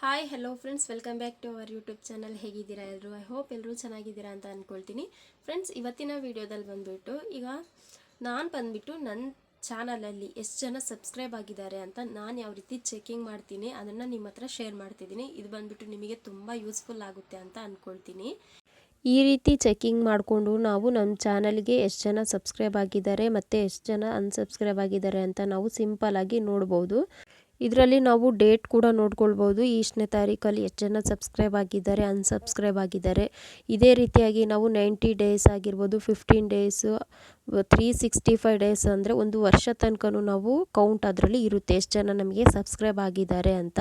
Hi hello friends, welcome back to our YouTube channel. ಹೇಗಿದ್ದೀರಾ ಎಲ್ಲರೂ? I hope ಎಲ್ಲರೂ ಚೆನ್ನಾಗಿದ್ದೀರಾ ಅಂತ ಅಂದ್ಕೊಳ್ತೀನಿ. ಫ್ರೆಂಡ್ಸ್, ಇವತ್ತಿನ ವೀಡಿಯೋದಲ್ಲಿ ಬಂದುಬಿಟ್ಟು ನನ್ನ ಚಾನಲಲ್ಲಿ ಎಷ್ಟು ಜನ ಸಬ್ಸ್ಕ್ರೈಬ್ ಆಗಿದ್ದಾರೆ ಅಂತ ನಾನು ಯಾವ ರೀತಿ ಚೆಕಿಂಗ್ ಮಾಡ್ತೀನಿ ಅದನ್ನು ನಿಮ್ಮ ಹತ್ರ ಶೇರ್ ಮಾಡ್ತಿದ್ದೀನಿ. ಇದು ಬಂದುಬಿಟ್ಟು ನಿಮಗೆ ತುಂಬ ಯೂಸ್ಫುಲ್ ಆಗುತ್ತೆ ಅಂತ ಅಂದ್ಕೊಳ್ತೀನಿ. ಈ ರೀತಿ ಚೆಕಿಂಗ್ ಮಾಡಿಕೊಂಡು ನಾವು ನಮ್ಮ ಚಾನಲ್ಗೆ ಎಷ್ಟು ಜನ ಸಬ್ಸ್ಕ್ರೈಬ್ ಆಗಿದ್ದಾರೆ ಮತ್ತು ಎಷ್ಟು ಜನ ಅನ್ಸಬ್ಸ್ಕ್ರೈಬ್ ಆಗಿದ್ದಾರೆ ಅಂತ ನಾವು ಸಿಂಪಲ್ಲಾಗಿ ನೋಡ್ಬೋದು. ಇದರಲ್ಲಿ ನಾವು ಡೇಟ್ ಕೂಡ ನೋಡ್ಕೊಳ್ಬೋದು. ಇಷ್ಟನೇ ತಾರೀಕಲ್ಲಿ ಎಷ್ಟು ಜನ ಸಬ್ಸ್ಕ್ರೈಬ್ ಆಗಿದ್ದಾರೆ, ಅನ್ಸಬ್ಸ್ಕ್ರೈಬ್ ಆಗಿದ್ದಾರೆ. ಇದೇ ರೀತಿಯಾಗಿ ನಾವು 90 ಡೇಸ್ ಆಗಿರ್ಬೋದು, 15 ಡೇಸು, 365 ಡೇಸ್ ಅಂದರೆ ಒಂದು ವರ್ಷ ತನಕನೂ ನಾವು ಕೌಂಟ್ ಅದರಲ್ಲಿ ಇರುತ್ತೆ ಎಷ್ಟು ಜನ ನಮಗೆ ಸಬ್ಸ್ಕ್ರೈಬ್ ಆಗಿದ್ದಾರೆ ಅಂತ.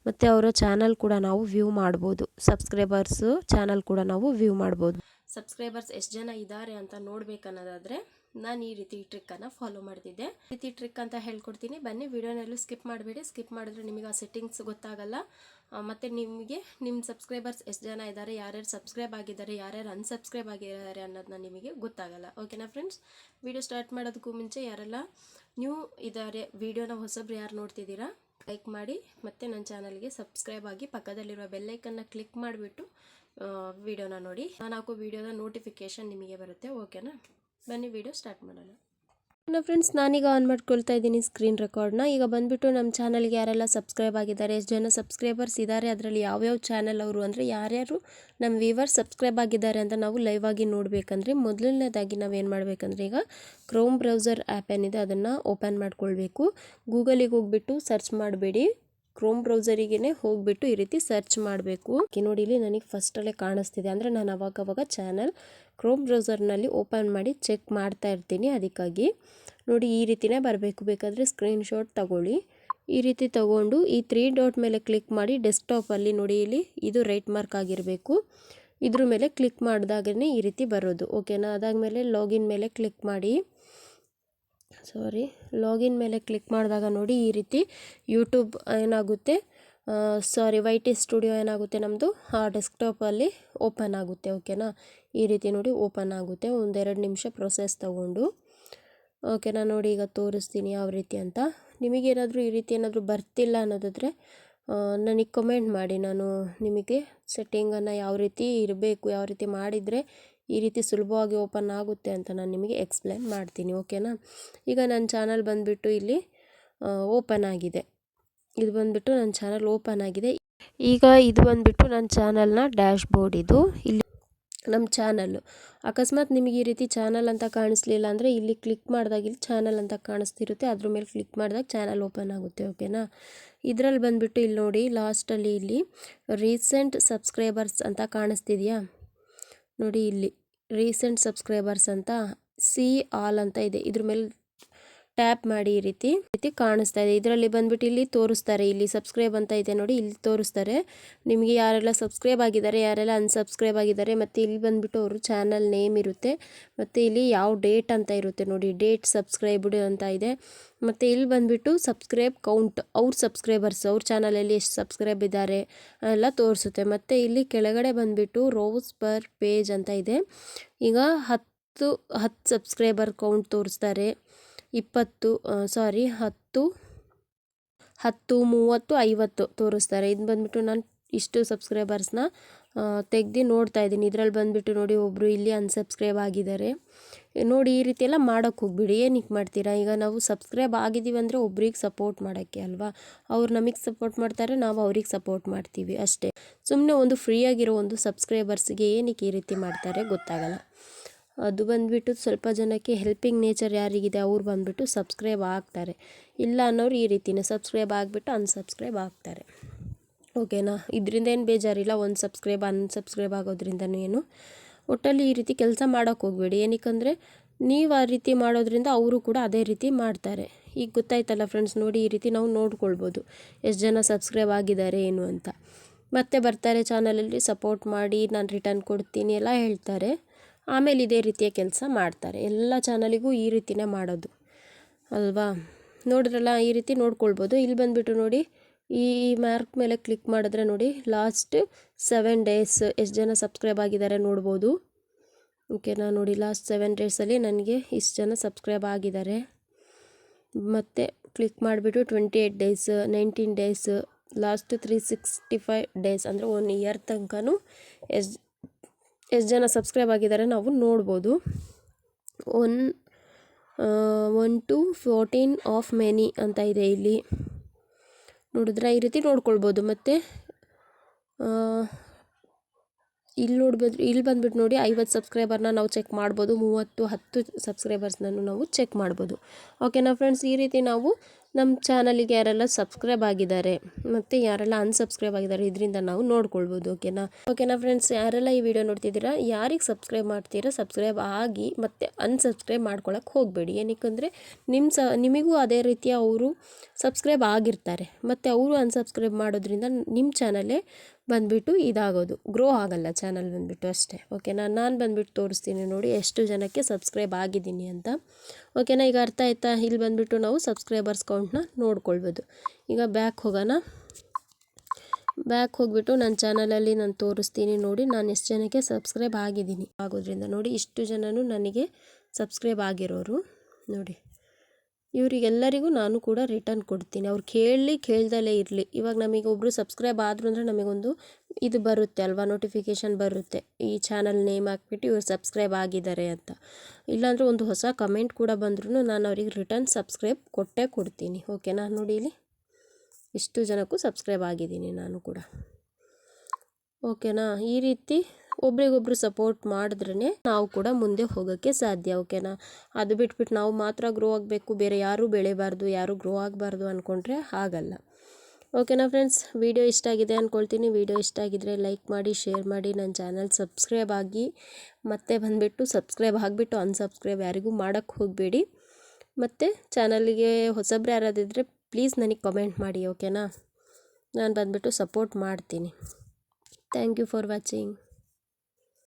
ಮತ್ತು ಅವರ ಚಾನಲ್ ಕೂಡ ನಾವು ವ್ಯೂ ಮಾಡ್ಬೋದು. ಸಬ್ಸ್ಕ್ರೈಬರ್ಸು ಚಾನಲ್ ಕೂಡ ನಾವು ವ್ಯೂ ಮಾಡ್ಬೋದು. ಸಬ್ಸ್ಕ್ರೈಬರ್ಸ್ ಎಷ್ಟು ಜನ ಇದ್ದಾರೆ ಅಂತ ನೋಡ್ಬೇಕನ್ನೋದಾದರೆ ನಾನು ಈ ರೀತಿ ಟ್ರಿಕ್ಕನ್ನು ಫಾಲೋ ಮಾಡ್ತಿದ್ದೆ. ಈ ರೀತಿ ಟ್ರಿಕ್ ಅಂತ ಹೇಳ್ಕೊಡ್ತೀನಿ, ಬನ್ನಿ. ವಿಡಿಯೋನಲ್ಲೂ ಸ್ಕಿಪ್ ಮಾಡಬೇಡಿ. ಸ್ಕಿಪ್ ಮಾಡಿದ್ರೆ ನಿಮಗೆ ಆ ಸೆಟ್ಟಿಂಗ್ಸ್ ಗೊತ್ತಾಗಲ್ಲ. ಮತ್ತು ನಿಮಗೆ ನಿಮ್ಮ ಸಬ್ಸ್ಕ್ರೈಬರ್ಸ್ ಎಷ್ಟು ಜನ ಇದ್ದಾರೆ, ಯಾರ್ಯಾರು ಸಬ್ಸ್ಕ್ರೈಬ್ ಆಗಿದ್ದಾರೆ, ಯಾರ್ಯಾರು ಅನ್ಸಬ್ಸ್ಕ್ರೈಬ್ ಆಗಿದ್ದಾರೆ ಅನ್ನೋದನ್ನ ನಿಮಗೆ ಗೊತ್ತಾಗಲ್ಲ. ಓಕೆನಾ ಫ್ರೆಂಡ್ಸ್? ವಿಡಿಯೋ ಸ್ಟಾರ್ಟ್ ಮಾಡೋದಕ್ಕೂ ಮುಂಚೆ ಯಾರೆಲ್ಲ ನ್ಯೂ ಇದ್ದಾರೆ, ವಿಡಿಯೋನ ಹೊಸಬ್ರು ಯಾರು ನೋಡ್ತಿದ್ದೀರಾ, ಲೈಕ್ ಮಾಡಿ ಮತ್ತು ನನ್ನ ಚಾನಲ್ಗೆ ಸಬ್ಸ್ಕ್ರೈಬ್ ಆಗಿ ಪಕ್ಕದಲ್ಲಿರುವ ಬೆಲ್ಲೈಕನ್ನ ಕ್ಲಿಕ್ ಮಾಡಿಬಿಟ್ಟು ವಿಡಿಯೋನ ನೋಡಿ. ನಾನು ಹಾಕೋ ವಿಡಿಯೋದ ನೋಟಿಫಿಕೇಷನ್ ನಿಮಗೆ ಬರುತ್ತೆ. ಓಕೆನಾ? ಬನ್ನಿ ವಿಡಿಯೋ ಸ್ಟಾರ್ಟ್ ಮಾಡೋಣ. ಫ್ರೆಂಡ್ಸ್, ನಾನೀಗ ಆನ್ ಮಾಡ್ಕೊಳ್ತಾ ಇದ್ದೀನಿ ಸ್ಕ್ರೀನ್ ರೆಕಾರ್ಡ್ನ. ಈಗ ಬಂದುಬಿಟ್ಟು ನಮ್ಮ ಚಾನಲ್ಗೆ ಯಾರೆಲ್ಲ ಸಬ್ಸ್ಕ್ರೈಬ್ ಆಗಿದ್ದಾರೆ, ಎಷ್ಟು ಜನ ಸಬ್ಸ್ಕ್ರೈಬರ್ಸ್ ಇದ್ದಾರೆ, ಅದರಲ್ಲಿ ಯಾವ್ಯಾವ ಚಾನಲ್ ಅವರು ಅಂದರೆ ಯಾರ್ಯಾರು ನಮ್ಮ ವ್ಯೂವರ್ಸ್ ಸಬ್ಸ್ಕ್ರೈಬ್ ಆಗಿದ್ದಾರೆ ಅಂತ ನಾವು ಲೈವ್ ಆಗಿ ನೋಡಬೇಕಂದ್ರೆ ಮೊದಲನೇದಾಗಿ ನಾವೇನು ಮಾಡಬೇಕಂದ್ರೆ, ಈಗ ಕ್ರೋಮ್ ಬ್ರೌಸರ್ ಆ್ಯಪ್ ಏನಿದೆ ಅದನ್ನು ಓಪನ್ ಮಾಡ್ಕೊಳ್ಬೇಕು. ಗೂಗಲಿಗೆ ಹೋಗ್ಬಿಟ್ಟು ಸರ್ಚ್ ಮಾಡಬೇಡಿ, ಕ್ರೋಮ್ ಬ್ರೌಸರಿಗೇ ಹೋಗ್ಬಿಟ್ಟು ಈ ರೀತಿ ಸರ್ಚ್ ಮಾಡಬೇಕು. ನೋಡಿ, ಇಲ್ಲಿ ನನಗೆ ಫಸ್ಟಲ್ಲೇ ಕಾಣಿಸ್ತಿದೆ ಅಂದರೆ ನಾನು ಅವಾಗವಾಗ ಚಾನಲ್ ಕ್ರೋಮ್ ಬ್ರೌಸರ್ನಲ್ಲಿ ಓಪನ್ ಮಾಡಿ ಚೆಕ್ ಮಾಡ್ತಾ ಇರ್ತೀನಿ. ಅದಕ್ಕಾಗಿ ನೋಡಿ ಈ ರೀತಿನೇ ಬರಬೇಕು. ಬೇಕಾದರೆ ಸ್ಕ್ರೀನ್ಶಾಟ್ ತಗೊಳ್ಳಿ. ಈ ರೀತಿ ತಗೊಂಡು ಈ 3 ಡಾಟ್ ಮೇಲೆ ಕ್ಲಿಕ್ ಮಾಡಿ ಡೆಸ್ಕ್ಟಾಪಲ್ಲಿ ನೋಡಿ, ಇಲ್ಲಿ ಇದು ರೈಟ್ ಮಾರ್ಕ್ ಆಗಿರಬೇಕು. ಇದ್ರ ಮೇಲೆ ಕ್ಲಿಕ್ ಮಾಡಿದಾಗೇ ಈ ರೀತಿ ಬರೋದು. ಓಕೆನಾ? ಅದಾದಮೇಲೆ ಲಾಗಿನ್ ಮೇಲೆ ಕ್ಲಿಕ್ ಮಾಡಿ. ಲಾಗಿನ್ ಮೇಲೆ ಕ್ಲಿಕ್ ಮಾಡಿದಾಗ ನೋಡಿ ಈ ರೀತಿ ಯೂಟ್ಯೂಬ್ ಏನಾಗುತ್ತೆ, YT ಸ್ಟುಡಿಯೋ ಏನಾಗುತ್ತೆ ನಮ್ಮದು ಆ ಡೆಸ್ಕ್ಟಾಪಲ್ಲಿ ಓಪನ್ ಆಗುತ್ತೆ. ಓಕೆನಾ? ಈ ರೀತಿ ನೋಡಿ ಓಪನ್ ಆಗುತ್ತೆ. 1-2 ನಿಮಿಷ ಪ್ರೊಸೆಸ್ ತಗೊಂಡು. ಓಕೆನಾ? ನೋಡಿ ಈಗ ತೋರಿಸ್ತೀನಿ ಯಾವ ರೀತಿ ಅಂತ. ನಿಮಗೇನಾದರೂ ಈ ರೀತಿ ಏನಾದರೂ ಬರ್ತಿಲ್ಲ ಅನ್ನೋದಾದರೆ ನನಗೆ ಕಮೆಂಟ್ ಮಾಡಿ. ನಾನು ನಿಮಗೆ ಸೆಟ್ಟಿಂಗನ್ನು ಯಾವ ರೀತಿ ಇರಬೇಕು, ಯಾವ ರೀತಿ ಮಾಡಿದರೆ ಈ ರೀತಿ ಸುಲಭವಾಗಿ ಓಪನ್ ಆಗುತ್ತೆ ಅಂತ ನಾನು ನಿಮಗೆ ಎಕ್ಸ್ಪ್ಲೇನ್ ಮಾಡ್ತೀನಿ. ಓಕೆನಾ? ಈಗ ನನ್ನ ಚಾನಲ್ ಬಂದುಬಿಟ್ಟು ಇಲ್ಲಿ ಓಪನ್ ಆಗಿದೆ. ಇದು ಬಂದುಬಿಟ್ಟು ನನ್ನ ಚಾನಲ್ ಓಪನ್ ಆಗಿದೆ. ಈಗ ಇದು ಬಂದುಬಿಟ್ಟು ನನ್ನ ಚಾನಲ್ನ ಡ್ಯಾಶ್ ಬೋರ್ಡ್. ಇದು ಇಲ್ಲಿ ನಮ್ಮ ಚಾನಲ್ಲು. ಅಕಸ್ಮಾತ್ ನಿಮಗೆ ಈ ರೀತಿ ಚಾನಲ್ ಅಂತ ಕಾಣಿಸ್ಲಿಲ್ಲ ಅಂದರೆ ಇಲ್ಲಿ ಕ್ಲಿಕ್ ಮಾಡಿದಾಗ ಇಲ್ಲಿ ಚಾನಲ್ ಅಂತ ಕಾಣಿಸ್ತಿರುತ್ತೆ, ಅದ್ರ ಮೇಲೆ ಕ್ಲಿಕ್ ಮಾಡಿದಾಗ ಚಾನಲ್ ಓಪನ್ ಆಗುತ್ತೆ. ಓಕೆನಾ? ಇದರಲ್ಲಿ ಬಂದುಬಿಟ್ಟು ಇಲ್ಲಿ ನೋಡಿ ಲಾಸ್ಟಲ್ಲಿ ಇಲ್ಲಿ ರೀಸೆಂಟ್ ಸಬ್ಸ್ಕ್ರೈಬರ್ಸ್ ಅಂತ ಕಾಣಿಸ್ತಿದೆಯಾ ನೋಡಿ, ಇಲ್ಲಿ ರೀಸೆಂಟ್ ಸಬ್ಸ್ಕ್ರೈಬರ್ಸ್ ಅಂತ ಸಿ ಆಲ್ ಅಂತ ಇದೆ. ಇದ್ರ ಮೇಲೆ ಟ್ಯಾಪ್ ಮಾಡಿ ಈ ರೀತಿ ಕಾಣಿಸ್ತಾ ಇದೆ. ಇದರಲ್ಲಿ ಬಂದುಬಿಟ್ಟು ಇಲ್ಲಿ ತೋರಿಸ್ತಾರೆ, ಇಲ್ಲಿ ಸಬ್ಸ್ಕ್ರೈಬ್ ಅಂತ ಇದೆ ನೋಡಿ, ಇಲ್ಲಿ ತೋರಿಸ್ತಾರೆ ನಿಮಗೆ ಯಾರೆಲ್ಲ ಸಬ್ಸ್ಕ್ರೈಬ್ ಆಗಿದ್ದಾರೆ, ಯಾರೆಲ್ಲ ಅನ್ಸಬ್ಸ್ಕ್ರೈಬ್ ಆಗಿದ್ದಾರೆ. ಮತ್ತು ಇಲ್ಲಿ ಬಂದುಬಿಟ್ಟು ಅವರು ಚಾನಲ್ ನೇಮ್ ಇರುತ್ತೆ, ಮತ್ತು ಇಲ್ಲಿ ಯಾವ ಡೇಟ್ ಅಂತ ಇರುತ್ತೆ ನೋಡಿ, ಡೇಟ್ ಸಬ್ಸ್ಕ್ರೈಬ್ಡ್ ಅಂತ ಇದೆ. ಮತ್ತು ಇಲ್ಲಿ ಬಂದುಬಿಟ್ಟು ಸಬ್ಸ್ಕ್ರೈಬ್ ಕೌಂಟ್, ಅವ್ರ ಸಬ್ಸ್ಕ್ರೈಬರ್ಸ್ ಅವ್ರ ಚಾನಲಲ್ಲಿ ಎಷ್ಟು ಸಬ್ಸ್ಕ್ರೈಬ್ ಇದ್ದಾರೆ ಎಲ್ಲ ತೋರಿಸುತ್ತೆ. ಮತ್ತು ಇಲ್ಲಿ ಕೆಳಗಡೆ ಬಂದುಬಿಟ್ಟು ರೋಸ್ ಪರ್ ಪೇಜ್ ಅಂತ ಇದೆ. ಈಗ 10 ಸಬ್ಸ್ಕ್ರೈಬರ್ ಕೌಂಟ್ ತೋರಿಸ್ತಾರೆ, 10, 10, 30, 50 ತೋರಿಸ್ತಾರೆ. ಇದು ಬಂದುಬಿಟ್ಟು ನಾನು ಇಷ್ಟು ಸಬ್ಸ್ಕ್ರೈಬರ್ಸ್ನ ತೆಗ್ದು ನೋಡ್ತಾ ಇದ್ದೀನಿ. ಇದರಲ್ಲಿ ಬಂದುಬಿಟ್ಟು ನೋಡಿ ಒಬ್ಬರು ಇಲ್ಲಿ ಅನ್ಸಬ್ಸ್ಕ್ರೈಬ್ ಆಗಿದ್ದಾರೆ. ನೋಡಿ ಈ ರೀತಿ ಎಲ್ಲ ಮಾಡೋಕ್ಕೆ ಹೋಗ್ಬಿಡಿ. ಏನಕ್ಕೆ ಮಾಡ್ತೀರಾ? ಈಗ ನಾವು ಸಬ್ಸ್ಕ್ರೈಬ್ ಆಗಿದ್ದೀವಿ ಅಂದರೆ ಒಬ್ರಿಗೆ ಸಪೋರ್ಟ್ ಮಾಡೋಕ್ಕೆ ಅಲ್ವಾ. ಅವ್ರು ನಮಗೆ ಸಪೋರ್ಟ್ ಮಾಡ್ತಾರೆ, ನಾವು ಅವ್ರಿಗೆ ಸಪೋರ್ಟ್ ಮಾಡ್ತೀವಿ ಅಷ್ಟೇ. ಸುಮ್ಮನೆ ಒಂದು ಫ್ರೀಯಾಗಿರೋ ಒಂದು ಸಬ್ಸ್ಕ್ರೈಬರ್ಸ್ಗೆ ಏನಕ್ಕೆ ಈ ರೀತಿ ಮಾಡ್ತಾರೆ ಗೊತ್ತಾಗಲ್ಲ. ಅದು ಬಂದುಬಿಟ್ಟು ಸ್ವಲ್ಪ ಜನಕ್ಕೆ ಹೆಲ್ಪಿಂಗ್ ನೇಚರ್ ಯಾರಿಗಿದೆ ಅವ್ರು ಬಂದುಬಿಟ್ಟು ಸಬ್ಸ್ಕ್ರೈಬ್ ಆಗ್ತಾರೆ, ಇಲ್ಲ ಅನ್ನೋರು ಈ ರೀತಿನೇ ಸಬ್ಸ್ಕ್ರೈಬ್ ಆಗಿಬಿಟ್ಟು ಅನ್ಸಬ್ಸ್ಕ್ರೈಬ್ ಆಗ್ತಾರೆ. ಓಕೆನಾ? ಇದರಿಂದ ಏನು ಬೇಜಾರಿಲ್ಲ, ಒಂದು ಸಬ್ಸ್ಕ್ರೈಬ್ ಅನ್ಸಬ್ಸ್ಕ್ರೈಬ್ ಆಗೋದ್ರಿಂದನೂ ಏನು. ಒಟ್ಟಲ್ಲಿ ಈ ರೀತಿ ಕೆಲಸ ಮಾಡೋಕ್ಕೆ ಹೋಗಬೇಡಿ. ಏನಕ್ಕಂದರೆ ನೀವು ಆ ರೀತಿ ಮಾಡೋದ್ರಿಂದ ಅವರು ಕೂಡ ಅದೇ ರೀತಿ ಮಾಡ್ತಾರೆ. ಈಗ ಗೊತ್ತಾಯ್ತಲ್ಲ ಫ್ರೆಂಡ್ಸ್, ನೋಡಿ ಈ ರೀತಿ ನಾವು ನೋಡ್ಕೊಳ್ಬೋದು ಎಷ್ಟು ಜನ ಸಬ್ಸ್ಕ್ರೈಬ್ ಆಗಿದ್ದಾರೆ ಏನು ಅಂತ. ಮತ್ತೆ ಬರ್ತಾರೆ ಚಾನಲಲ್ಲಿ ಸಪೋರ್ಟ್ ಮಾಡಿ, ನಾನು ರಿಟರ್ನ್ ಕೊಡ್ತೀನಿ ಎಲ್ಲ ಹೇಳ್ತಾರೆ. ಆಮೇಲೆ ಇದೇ ರೀತಿಯ ಕೆಲಸ ಮಾಡ್ತಾರೆ. ಎಲ್ಲ ಚಾನಲಿಗೂ ಈ ರೀತಿನೇ ಮಾಡೋದು ಅಲ್ವಾ. ನೋಡಿದ್ರಲ್ಲ, ಈ ರೀತಿ ನೋಡ್ಕೊಳ್ಬೋದು. ಇಲ್ಲಿ ಬಂದುಬಿಟ್ಟು ನೋಡಿ ಈ ಮಾರ್ಕ್ ಮೇಲೆ ಕ್ಲಿಕ್ ಮಾಡಿದ್ರೆ ನೋಡಿ ಲಾಸ್ಟ್ 7 ಡೇಸ್ ಎಷ್ಟು ಜನ ಸಬ್ಸ್ಕ್ರೈಬ್ ಆಗಿದ್ದಾರೆ ನೋಡ್ಬೋದು. ಓಕೆನಾ? ನೋಡಿ ಲಾಸ್ಟ್ 7 ಡೇಸಲ್ಲಿ ನನಗೆ ಇಷ್ಟು ಜನ ಸಬ್ಸ್ಕ್ರೈಬ್ ಆಗಿದ್ದಾರೆ. ಮತ್ತು ಕ್ಲಿಕ್ ಮಾಡಿಬಿಟ್ಟು 28 ಡೇಸ್, 19 ಡೇಸ್, ಲಾಸ್ಟ್ 365 ಡೇಸ್ ಅಂದರೆ 1 ಇಯರ್ ತನಕನೂ ಎಷ್ಟು ಜನ ಸಬ್ಸ್ಕ್ರೈಬ್ ಆಗಿದ್ದಾರೆ ನಾವು ನೋಡ್ಬೋದು. 1 to 14 ಆಫ್ ಮೆನಿ ಅಂತ ಇದೆ ಇಲ್ಲಿ ನೋಡಿದ್ರೆ ಈ ರೀತಿ ನೋಡ್ಕೊಳ್ಬೋದು. ಮತ್ತು ಇಲ್ಲಿ ಬಂದ್ಬಿಟ್ಟು ನೋಡಿ 50 ಸಬ್ಸ್ಕ್ರೈಬರ್ನ ನಾವು ಚೆಕ್ ಮಾಡ್ಬೋದು, 10 ಸಬ್ಸ್ಕ್ರೈಬರ್ಸ್ನೂ ನಾವು ಚೆಕ್ ಮಾಡ್ಬೋದು. ಓಕೆನಾ ಫ್ರೆಂಡ್ಸ್, ಈ ರೀತಿ ನಾವು ನಮ್ಮ ಚಾನಲಿಗೆ ಯಾರೆಲ್ಲ ಸಬ್ಸ್ಕ್ರೈಬ್ ಆಗಿದ್ದಾರೆ ಮತ್ತು ಯಾರೆಲ್ಲ ಅನ್ಸಬ್ಸ್ಕ್ರೈಬ್ ಆಗಿದ್ದಾರೆ ಇದರಿಂದ ನಾವು ನೋಡ್ಕೊಳ್ಬೋದು. ಓಕೆನಾ ಫ್ರೆಂಡ್ಸ್, ಯಾರೆಲ್ಲ ಈ ವಿಡಿಯೋ ನೋಡ್ತಿದ್ದೀರಾ, ಯಾರಿಗೆ ಸಬ್ಸ್ಕ್ರೈಬ್ ಮಾಡ್ತೀರಾ ಸಬ್ಸ್ಕ್ರೈಬ್ ಆಗಿ ಮತ್ತು ಅನ್ಸಬ್ಸ್ಕ್ರೈಬ್ ಮಾಡ್ಕೊಳಕ್ಕೆ ಹೋಗಬೇಡಿ. ಏನಕ್ಕೆಂದರೆ ನಿಮಗೂ ಅದೇ ರೀತಿಯ ಅವರು ಸಬ್ಸ್ಕ್ರೈಬ್ ಆಗಿರ್ತಾರೆ ಮತ್ತು ಅವರು ಅನ್ಸಬ್ಸ್ಕ್ರೈಬ್ ಮಾಡೋದ್ರಿಂದ ನಿಮ್ಮ ಚಾನಲೇ ಬಂದುಬಿಟ್ಟು ಇದಾಗೋದು, ಗ್ರೋ ಆಗಲ್ಲ ಚಾನಲ್ ಬಂದುಬಿಟ್ಟು ಅಷ್ಟೇ. ಓಕೆನಾ, ನಾನು ಬಂದುಬಿಟ್ಟು ತೋರಿಸ್ತೀನಿ ನೋಡಿ ಎಷ್ಟು ಜನಕ್ಕೆ ಸಬ್ಸ್ಕ್ರೈಬ್ ಆಗಿದ್ದೀನಿ ಅಂತ. ಓಕೆನಾ, ಈಗ ಅರ್ಥ ಆಯ್ತಾ? ಇಲ್ಲಿ ಬಂದುಬಿಟ್ಟು ನಾವು ಸಬ್ಸ್ಕ್ರೈಬರ್ಸ್ ಕೌಂಟ್ನ ನೋಡ್ಕೊಳ್ಬೋದು. ಈಗ ಬ್ಯಾಕ್ ಹೋಗೋಣ. ಬ್ಯಾಕ್ ಹೋಗಿಬಿಟ್ಟು ನನ್ನ ಚಾನಲಲ್ಲಿ ನಾನು ತೋರಿಸ್ತೀನಿ ನೋಡಿ ನಾನು ಎಷ್ಟು ಜನಕ್ಕೆ ಸಬ್ಸ್ಕ್ರೈಬ್ ಆಗಿದ್ದೀನಿ. ಆಗೋದ್ರಿಂದ ನೋಡಿ ಇಷ್ಟು ಜನನು ನನಗೆ ಸಬ್ಸ್ಕ್ರೈಬ್ ಆಗಿರೋರು ನೋಡಿ. ಇವರಿಗೆಲ್ಲರಿಗೂ ನಾನು ಕೂಡ ರಿಟರ್ನ್ ಕೊಡ್ತೀನಿ. ಅವ್ರು ಕೇಳ್ದಲೇ ಇರಲಿ. ಇವಾಗ ನಮಗೆ ಒಬ್ಬರು ಸಬ್ಸ್ಕ್ರೈಬ್ ಆದರು ಅಂದರೆ ನಮಗೊಂದು ಇದು ಬರುತ್ತೆ ಅಲ್ವಾ, ನೋಟಿಫಿಕೇಷನ್ ಬರುತ್ತೆ, ಈ ಚಾನಲ್ ನೇಮ್ ಹಾಕ್ಬಿಟ್ಟು ಇವ್ರು ಸಬ್ಸ್ಕ್ರೈಬ್ ಆಗಿದ್ದಾರೆ ಅಂತ. ಇಲ್ಲಾಂದರೆ ಒಂದು ಹೊಸ ಕಮೆಂಟ್ ಕೂಡ ಬಂದ್ರೂ ನಾನು ಅವ್ರಿಗೆ ರಿಟರ್ನ್ ಸಬ್ಸ್ಕ್ರೈಬ್ ಕೊಡ್ತೀನಿ. ಓಕೆನಾ, ನೋಡಿ ಇಲ್ಲಿ ಇಷ್ಟು ಜನಕ್ಕೂ ಸಬ್ಸ್ಕ್ರೈಬ್ ಆಗಿದ್ದೀನಿ ನಾನು ಕೂಡ. ಓಕೆನಾ, ಈ ರೀತಿ ಒಬ್ರಿಗೊಬ್ರು ಸಪೋರ್ಟ್ ಮಾಡಿದ್ರೇ ನಾವು ಕೂಡ ಮುಂದೆ ಹೋಗೋಕ್ಕೆ ಸಾಧ್ಯ. ಓಕೆನಾ, ಅದು ಬಿಟ್ಬಿಟ್ಟು ನಾವು ಮಾತ್ರ ಗ್ರೋ ಆಗಬೇಕು, ಬೇರೆ ಯಾರೂ ಬೆಳೆಯಬಾರ್ದು, ಯಾರೂ ಗ್ರೋ ಆಗಬಾರ್ದು ಅಂದ್ಕೊಂಡ್ರೆ ಆಗಲ್ಲ. ಓಕೆನಾ ಫ್ರೆಂಡ್ಸ್, ವಿಡಿಯೋ ಇಷ್ಟ ಆಗಿದೆ ಅಂದ್ಕೊಳ್ತೀನಿ. ವಿಡಿಯೋ ಇಷ್ಟ ಆಗಿದ್ದರೆ ಲೈಕ್ ಮಾಡಿ, ಶೇರ್ ಮಾಡಿ, ನನ್ನ ಚಾನಲ್ ಸಬ್ಸ್ಕ್ರೈಬ್ ಆಗಿ. ಮತ್ತೆ ಬಂದುಬಿಟ್ಟು ಸಬ್ಸ್ಕ್ರೈಬ್ ಆಗಿಬಿಟ್ಟು ಅನ್ಸಬ್ಸ್ಕ್ರೈಬ್ ಯಾರಿಗೂ ಮಾಡೋಕ್ಕೆ ಹೋಗಬೇಡಿ. ಮತ್ತು ಚಾನಲಿಗೆ ಹೊಸಬ್ರು ಯಾರಾದಿದ್ದರೆ ಪ್ಲೀಸ್ ನನಗೆ ಕಮೆಂಟ್ ಮಾಡಿ. ಓಕೆನಾ, ನಾನು ಬಂದುಬಿಟ್ಟು ಸಪೋರ್ಟ್ ಮಾಡ್ತೀನಿ. Thank you for watching.